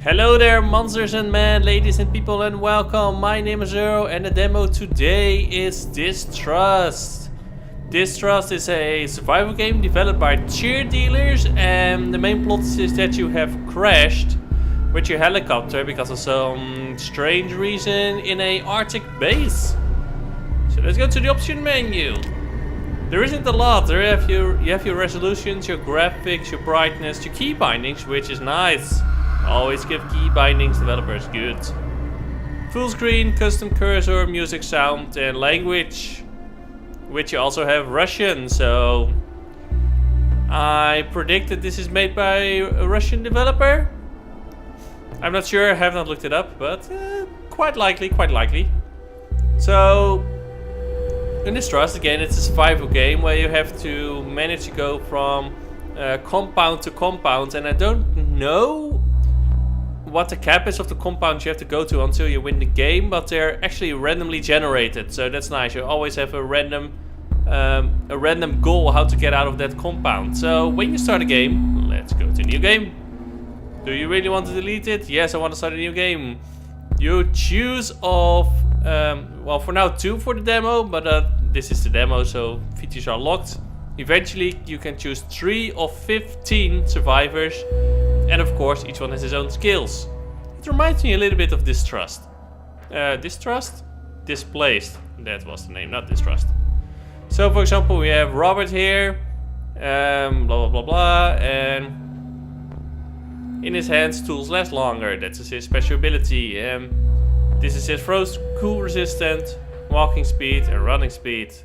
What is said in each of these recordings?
Hello there, monsters and men, ladies and people, and welcome. My name is Earl, and the demo today is Distrust. Distrust is a survival game developed by cheerleaders, and the main plot is that you have crashed with your helicopter because of some strange reason in a Arctic base. So let's go to the option menu. There isn't a lot. You have your resolutions, your graphics, your brightness, your key bindings, which is nice. Always give key bindings developers good. Full screen, custom cursor, music, sound, and language. Which you also have Russian, so I predict that this is made by a Russian developer. I'm not sure, I have not looked it up, but quite likely. So in Distrust, again, it's a survival game where you have to manage to go from compound to compound, and I don't know what the cap is of the compound you have to go to until you win the game, but they're actually randomly generated, so that's nice. You always have a random goal how to get out of that compound. So when you start a game, let's go to new game. Do you really want to delete it? Yes, I want to start a new game. You choose of well, for now 2 for the demo, but this is the demo, so features are locked. Eventually you can choose 3 of 15 survivors. And of course, each one has his own skills. It reminds me a little bit of Distrust. Distrust? Displaced. That was the name, not Distrust. So, for example, we have Robert here. Blah, blah, blah, blah. And in his hands, tools last longer. That's his special ability. This is his frost, cool resistant, walking speed, and running speed.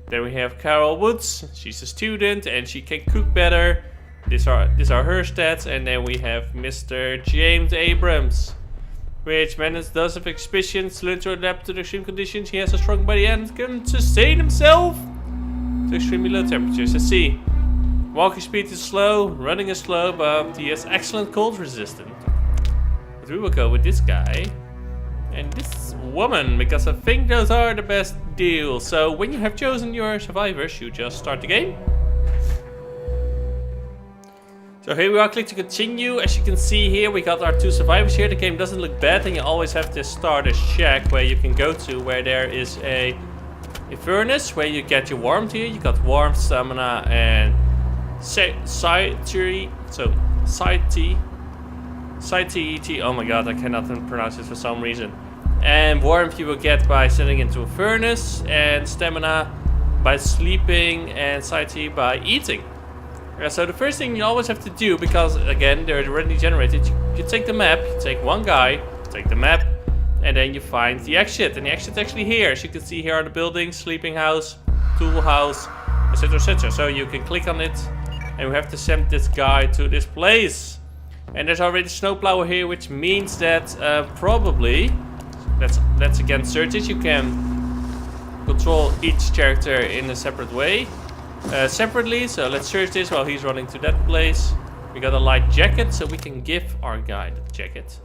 Then we have Carol Woods. She's a student and she can cook better. These are her stats, and then we have Mr. James Abrams, which manages dozens of expeditions, learns to adapt to the extreme conditions. He has a strong body and can sustain himself to extremely low temperatures. Let's see. Walking speed is slow, running is slow, but he has excellent cold resistance. But we will go with this guy and this woman, because I think those are the best deal. So when you have chosen your survivors, you just start the game. So here we are, click to continue. As you can see here, we got our 2 survivors here. The game doesn't look bad, and you always have this starter shack where you can go to, where there is a furnace where you get your warmth here. You got warmth, stamina, and satiety. So satiety. Oh my god, I cannot pronounce it for some reason. And warmth you will get by sitting into a furnace, and stamina by sleeping, and satiety by eating. So the first thing you always have to do, because again they're already generated, you take the map, you take one guy, take the map, and then you find the exit. And the exit's actually here. As you can see, here are the buildings: sleeping house, tool house, etc, etc. So you can click on it, and we have to send this guy to this place. And there's already snowplower here, which means that probably, let's again search it. You can control each character in a separate way. Separately, so let's search this while he's running to that place. We got a light jacket, so we can give our guy the jacket,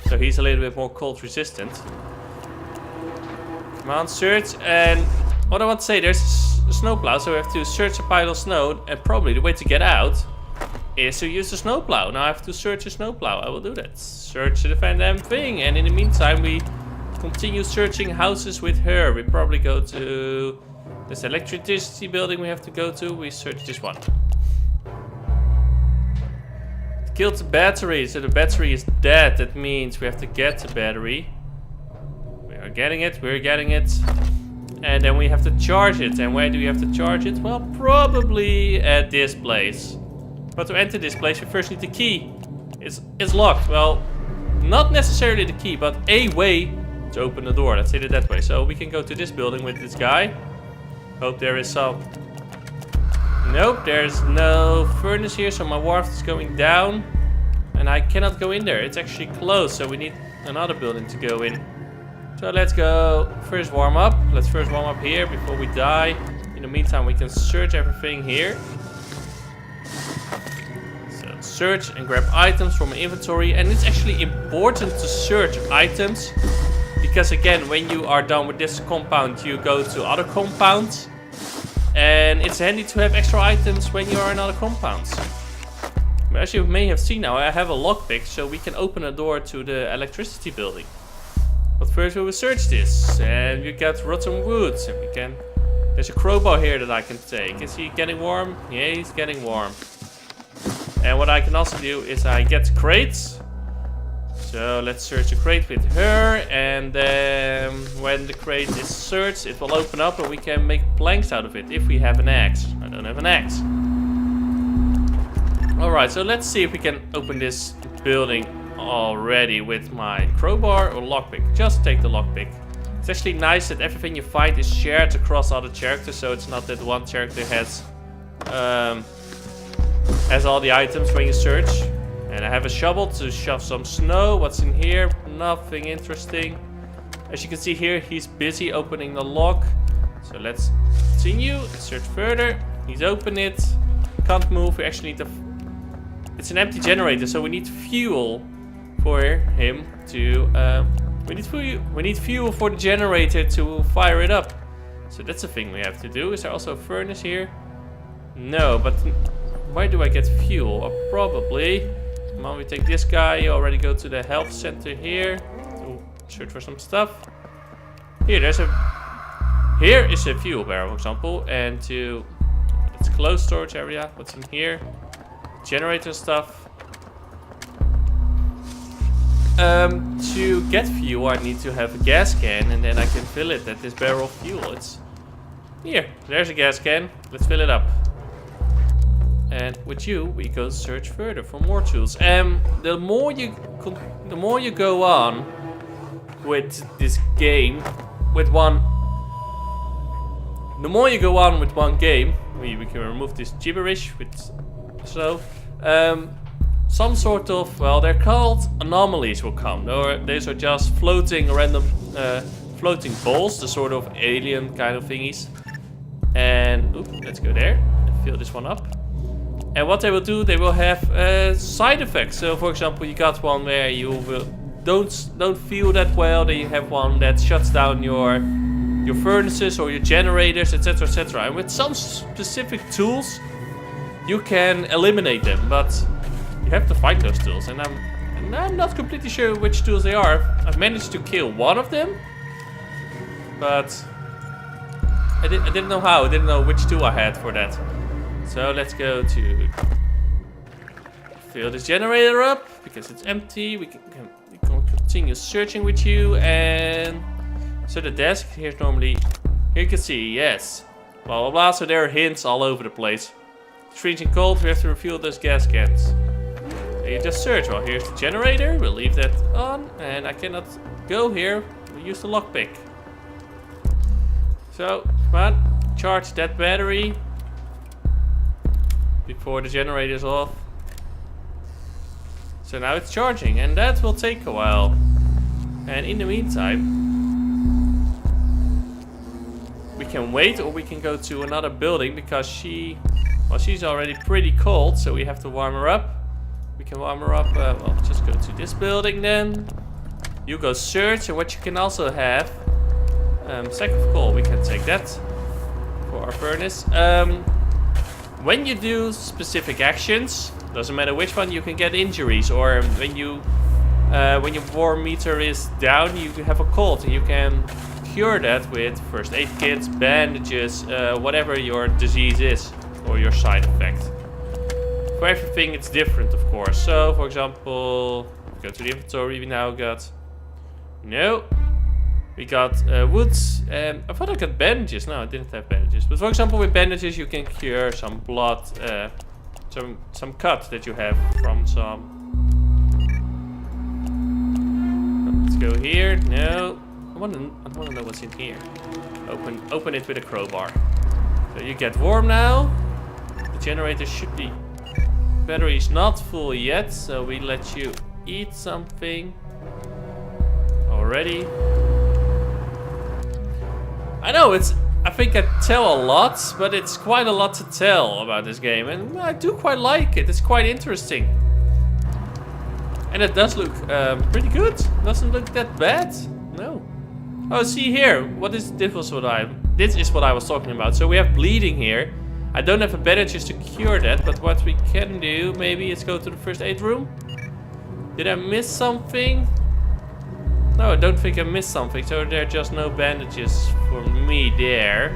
so he's a little bit more cold resistant. Come on, search. And what I want to say, there's a snowplow, so we have to search a pile of snow, and probably the way to get out is to use the snowplow. Now I have to search a snowplow. I will do that. Search the damn thing, and in the meantime we continue searching houses with her. We probably go to this electricity building we have to go to. We search this one. It killed the battery, so the battery is dead. That means we have to get the battery. We're getting it. And then we have to charge it. And where do we have to charge it? Well, probably at this place. But to enter this place, we first need the key. It's locked. Well, not necessarily the key, but a way to open the door. Let's hit it that way. So we can go to this building with this guy. Hope there is some. Nope, there's no furnace here, so my warmth is going down. And I cannot go in there. It's actually closed, so we need another building to go in. So let's go first warm up. Let's first warm up here before we die. In the meantime, we can search everything here. So search and grab items from an inventory. And it's actually important to search items, because again, when you are done with this compound, you go to other compounds. And it's handy to have extra items when you are in other compounds. As you may have seen now, I have a lockpick, so we can open a door to the electricity building. But first we will search this, and we got rotten wood, and we can... There's a crowbar here that I can take. Is he getting warm? Yeah, he's getting warm. And what I can also do is I get crates. So let's search a crate with her, and then when the crate is searched, it will open up and we can make planks out of it if we have an axe. I don't have an axe. Alright, so let's see if we can open this building already with my crowbar or lockpick. Just take the lockpick. It's actually nice that everything you find is shared across other characters, so it's not that one character has all the items when you search. And I have a shovel to shove some snow. What's in here? Nothing interesting. As you can see here, he's busy opening the lock. So let's continue and search further. He's opened it. Can't move. We actually need it's an empty generator, so we need fuel for him to... we need fuel for the generator to fire it up. So that's a thing we have to do. Is there also a furnace here? No, but where do I get fuel? Probably... Come on, we take this guy. You already go to the health center here to search for some stuff. Here is a fuel barrel, for example, and it's closed storage area. What's in here? Generator stuff. To get fuel, I need to have a gas can, and then I can fill it at this barrel of fuel. It's here. There's a gas can. Let's fill it up. And with you, we go search further for more tools. The more you go on with this game, the more you go on with one game, we can remove this gibberish with some sort of, well, they're called anomalies will come. These are just floating random floating balls, the sort of alien kind of thingies. And let's go there and fill this one up. And what they will do, they will have side effects. So, for example, you got one where you don't feel that well. Then you have one that shuts down your furnaces or your generators, etc., etc. And with some specific tools, you can eliminate them. But you have to find those tools, and I'm not completely sure which tools they are. I've managed to kill one of them, but I didn't know how. I didn't know which tool I had for that. So let's go to fill this generator up because it's empty. We can continue searching with you, and so the desk here's normally here you can see yes, blah blah blah. So there are hints all over the place. It's freezing cold. We have to refuel those gas cans. And you just search. Well, here's the generator. We'll leave that on, and I cannot go here. We use the lockpick. So come on, charge that battery before the generator is off. So now it's charging, and that will take a while. And in the meantime, we can wait, or we can go to another building because she's already pretty cold, so we have to warm her up. We can warm her up. Well, just go to this building then. You go search, and what you can also have, sack of coal. We can take that for our furnace. When you do specific actions, doesn't matter which one, you can get injuries, or when your warm meter is down, you have a cold, and you can cure that with first aid kits, bandages, whatever your disease is or your side effect. For everything, it's different, of course. So, for example, go to the inventory. We now got we got woods. I thought I got bandages. No, I didn't have bandages. But for example, with bandages, you can cure some blood, some cut that you have from some. Let's go here. No, I want to know what's in here. Open it with a crowbar. So you get warm now. The generator should be. Battery is not full yet, so we let you eat something already. I know I think I tell a lot, but it's quite a lot to tell about this game, and I do quite like it. It's quite interesting, and it does look pretty good. Doesn't look that bad. No. Oh, see here. This is what I was talking about. So we have bleeding here, I don't have a bandages to cure that, but what we can do maybe is go to the first aid room. Did I miss something? No, I don't think I missed something, so there are just no bandages for me there.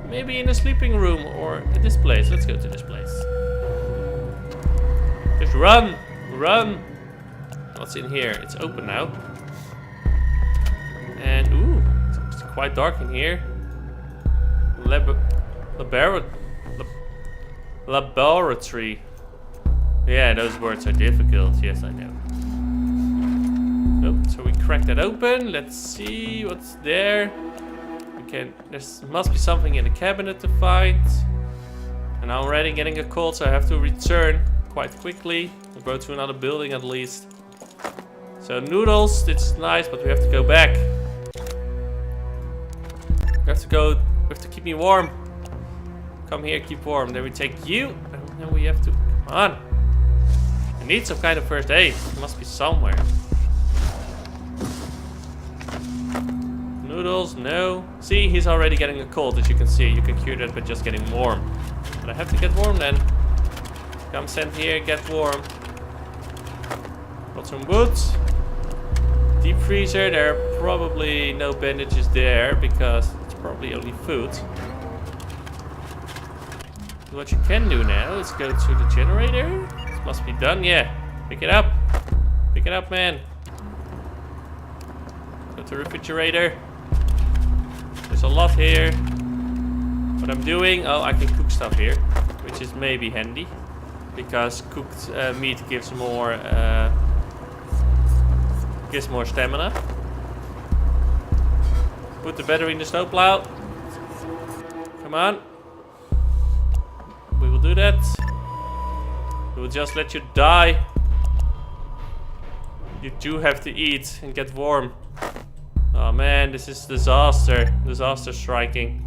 Maybe in a sleeping room or at this place. Let's go to this place. Just run! Run! What's in here? It's open now. And, ooh, it's quite dark in here. Laboratory. Yeah, those words are difficult. Yes, I know. Oh, so we crack that open. Let's see what's there. There must be something in the cabinet to find. And I'm already getting a cold, so I have to return quite quickly. We'll go to another building at least. So noodles, it's nice, but we have to go back. We have to keep me warm. Come here, keep warm. Then we take you, and then we have to, come on. I need some kind of first aid. It must be somewhere. Noodles, no. See, he's already getting a cold, as you can see. You can cure that by just getting warm. But I have to get warm then. Come stand here, get warm. Got some wood. Deep freezer, there are probably no bandages there because it's probably only food. What you can do now is go to the generator. This must be done, yeah. Pick it up. Pick it up, man. Go to the refrigerator. There's a lot here. What I'm doing, oh, I can cook stuff here, which is maybe handy because cooked meat gives more stamina. Put the battery in the snowplow. Come on. We will do that. We will just let you die. You do have to eat and get warm. Oh man, this is disaster. Disaster striking.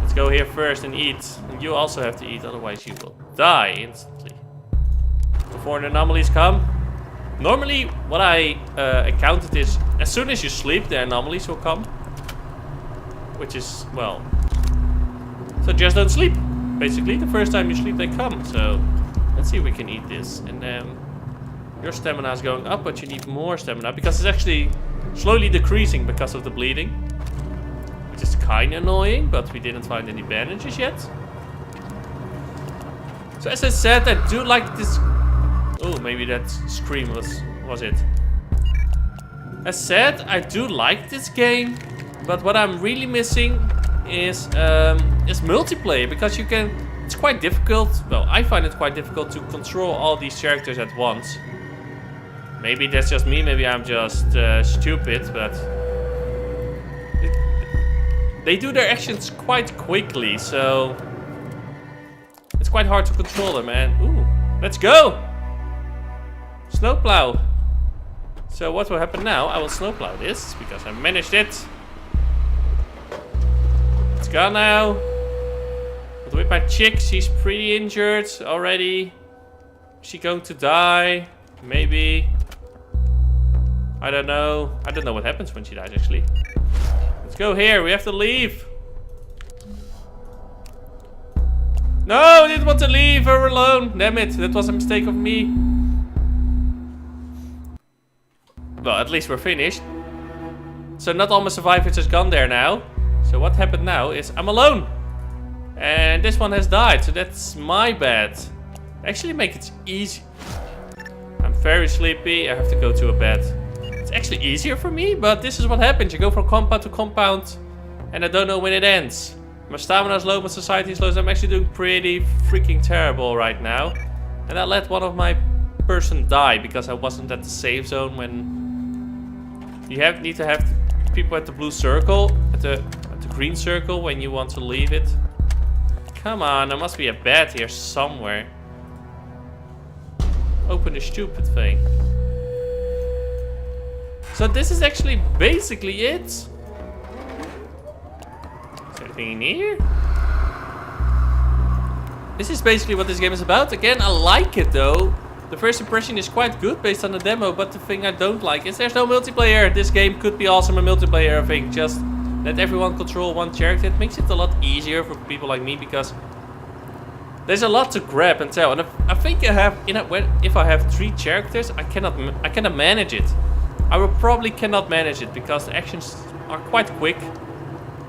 Let's go here first and eat. And you also have to eat, otherwise you will die instantly. Before the anomalies come. Normally, what I encountered is, as soon as you sleep, the anomalies will come. Which is, well... So just don't sleep. Basically, the first time you sleep, they come. So, let's see if we can eat this. And your stamina is going up, but you need more stamina. Because it's actually slowly decreasing because of the bleeding. Which is kind of annoying, but we didn't find any bandages yet. So as I said, I do like this... Oh, maybe that scream was it. As said, I do like this game. But what I'm really missing is multiplayer, because you can, it's quite difficult, well, I find it quite difficult to control all these characters at once. Maybe that's just me, maybe I'm just stupid, but they do their actions quite quickly, so it's quite hard to control them, man. Ooh, let's go! Snowplow. So what will happen now? I will snowplow this, because I managed it. It's gone now. But with my chick, she's pretty injured already. Is she going to die? Maybe. I don't know. I don't know what happens when she dies, actually. Let's go here. We have to leave. No, I didn't want to leave her alone. Damn it. That was a mistake of me. Well, at least we're finished. So not all my survivors has gone there now. So what happened now is I'm alone. And this one has died, so that's my bad. Actually make it easy. I'm very sleepy, I have to go to a bed. It's actually easier for me, but this is what happens. You go from compound to compound, and I don't know when it ends. My stamina is low, my society is low, so I'm actually doing pretty freaking terrible right now. And I let one of my person die, because I wasn't at the safe zone when... You need to have people at the blue circle, at the green circle when you want to leave it. Come on, there must be a bed here somewhere. Open the stupid thing. So this is actually basically it. Is there anything in here? This is basically what this game is about. Again, I like it though. The first impression is quite good based on the demo, but the thing I don't like is there's no multiplayer. This game could be awesome in multiplayer, I think. Just let everyone control one character. It makes it a lot easier for people like me because there's a lot to grab and tell. And I think if I have 3 characters, I cannot manage it. I will probably cannot manage it because the actions are quite quick.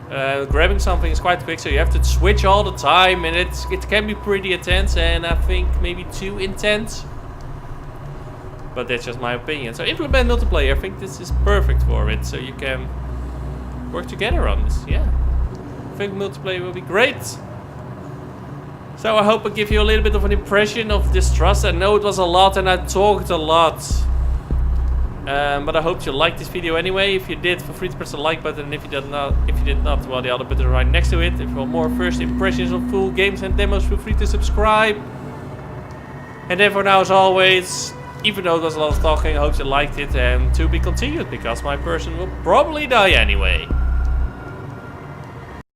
Grabbing something is quite quick, so you have to switch all the time, and it can be pretty intense, and I think maybe too intense. But that's just my opinion. So implement multiplayer, I think this is perfect for it, so you can work together on this. Yeah, I think multiplayer will be great. So I hope I give you a little bit of an impression of Distrust. I know it was a lot and I talked a lot. But I hope you liked this video anyway. If you did, feel free to press the like button. And if you did not, well, the other button right next to it. If you want more first impressions of full games and demos, feel free to subscribe. And then for now, as always, even though it was a lot of talking, I hope you liked it. And to be continued, because my person will probably die anyway.